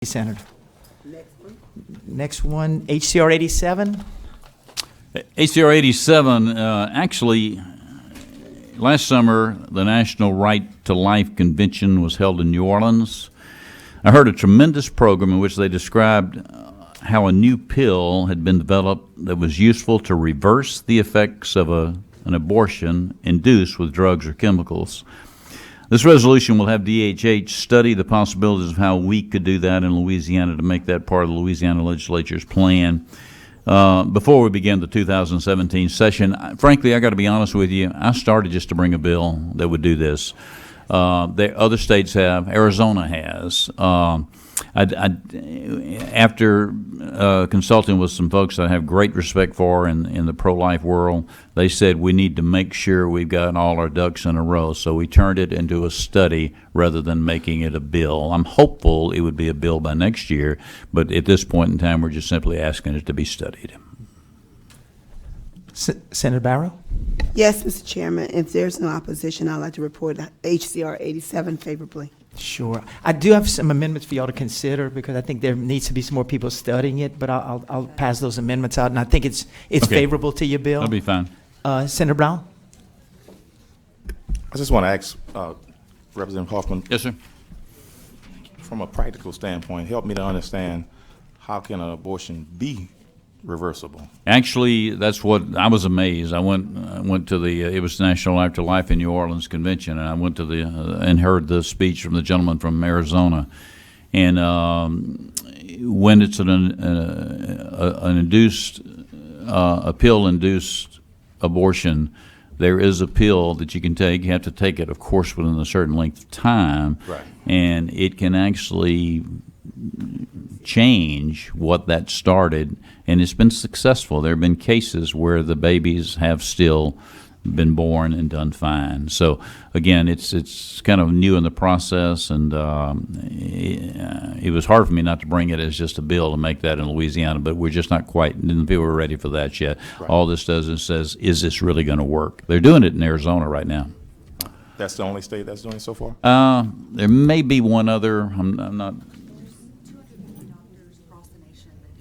Senator. Next one, HCR 87. HCR 87, actually, last summer, the National Right to Life Convention was held in New Orleans. I heard a tremendous program in which they described how a new pill had been developed that was useful to reverse the effects of an abortion induced with drugs or chemicals. This resolution will have DHH study the possibilities of how we could do that in Louisiana to make that part of the Louisiana legislature's plan. Before we begin the 2017 session, frankly, I got to be honest with you, I started just to bring a bill that would do this. Other states have. Arizona has. After consulting with some folks I have great respect for in the pro-life world, they said we need to make sure we've got all our ducks in a row. So we turned it into a study rather than making it a bill. I'm hopeful it would be a bill by next year, but at this point in time, we're just simply asking it to be studied. Senator Barrow? Yes, Mr. Chairman. If there's no opposition, I'd like to report HCR 87 favorably. Sure. I do have some amendments for y'all to consider because I think there needs to be some more people studying it, but I'll pass those amendments out, and I think it's Okay. favorable to your bill. That'll be fine. Senator Brown? I just want to ask Representative Hoffmann, Yes, sir. from a practical standpoint, help me to understand how can an abortion be reversible? Actually, that's what I was amazed. I went to the it was National Right to Life in New Orleans convention, and I went to the and heard the speech from the gentleman from Arizona. And when it's an induced a pill-induced abortion, there is a pill that you can take. You have to take it, of course, within a certain length of time, Right. and it can actually change what that started, and it's been successful. There have been cases where the babies have still been born and done fine. So again, it's kind of new in the process, and it was hard for me not to bring it as just a bill to make that in Louisiana, but we're just not quite, didn't feel we're ready for that yet. Right. All this does is says, is this really going to work? They're doing it in Arizona right now. That's the only state that's doing it so far? There may be one other. I'm not.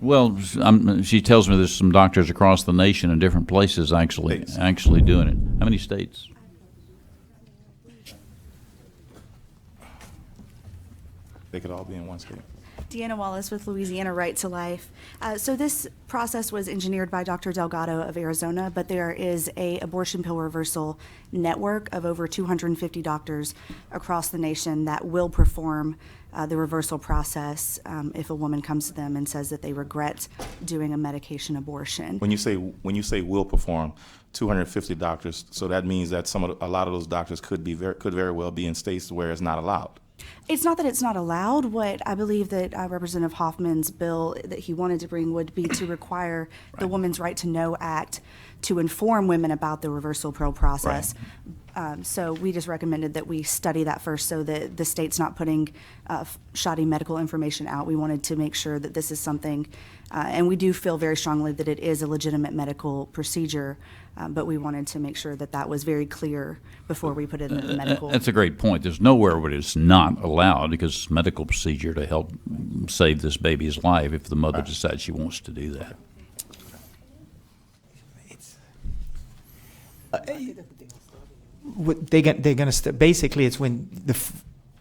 Well, she tells me there's some doctors across the nation in different places actually doing it. How many states? They could all be in one state. Deanna Wallace with Louisiana Right to Life. So this process was engineered by Dr. Delgado of Arizona, but there is a abortion pill reversal network of over 250 doctors across the nation that will perform the reversal process if a woman comes to them and says that they regret doing a medication abortion. When you say will perform, 250 doctors, so that means that a lot of those doctors could very well be in states where it's not allowed. It's not that it's not allowed. What I believe that Representative Hoffmann's bill that he wanted to bring would be to require the Women's Right to Know Act to inform women about the reversal pill process. So we just recommended that we study that first so that the state's not putting shoddy medical information out. We wanted to make sure that this is something, and we do feel very strongly that it is a legitimate medical procedure, but we wanted to make sure that that was very clear before we put it in the medical. That's a great point. There's nowhere where it's not allowed because it's a medical procedure to help save this baby's life if the mother decides she wants to do that. They're going to basically it's when the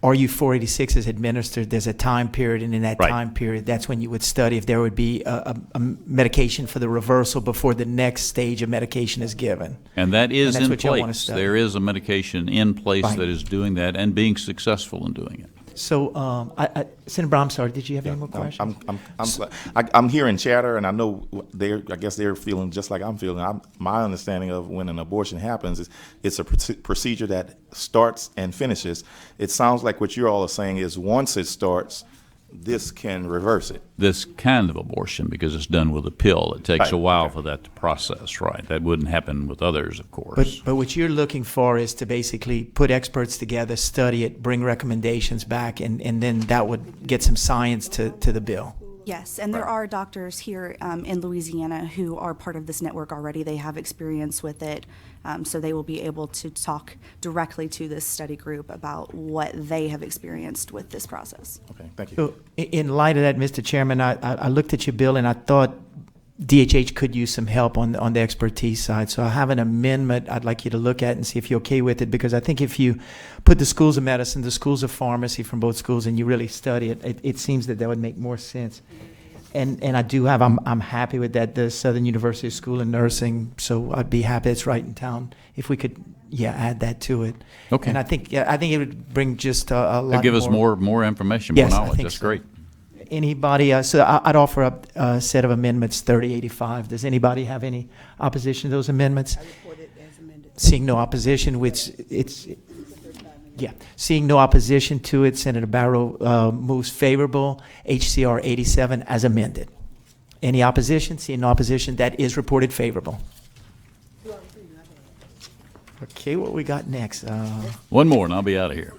RU 486 is administered, there's a time period, and in that Right. time period, that's when you would study if there would be a medication for the reversal before the next stage of medication is given. And that is And that's in what y'all wanna place. study. There is a medication in place Right. that is doing that and being successful in doing it. So, Senator Brown, I'm sorry, did you have any more questions? I'm hearing chatter, and I know I guess they're feeling just like I'm feeling. My understanding of when an abortion happens is it's a procedure that starts and finishes. It sounds like what you all are saying is once it starts, this can reverse it. This kind of abortion, because it's done with a pill, it takes Right. a while for that to process, right? That wouldn't happen with others, of course. But what you're looking for is to basically put experts together, study it, bring recommendations back, and then that would get some science to the bill. Yes, and there are doctors here in Louisiana who are part of this network already. They have experience with it, so they will be able to talk directly to this study group about what they have experienced with this process. Okay, thank you. So in light of that, Mr. Chairman, I looked at your bill and I thought DHH could use some help on the expertise side. So I have an amendment I'd like you to look at and see if you're okay with it, because I think if you put the schools of medicine, the schools of pharmacy from both schools, and you really study it, it seems that would make more sense. And I do have, I'm happy with that, the Southern University School of Nursing, so I'd be happy it's right in town if we could, add that to it. Okay. And I think it would bring just a lot more. It'll give us more information, more Yes, I knowledge. think That's so. great. Anybody, so I'd offer up a set of amendments 3085. Does anybody have any opposition to those amendments? Seeing no opposition, which seeing no opposition to it, Senator Barrow moves favorable, HCR 87 as amended. Any opposition? Seeing no opposition, that is reported favorable. Okay, what we got next? One more, and I'll be out of here.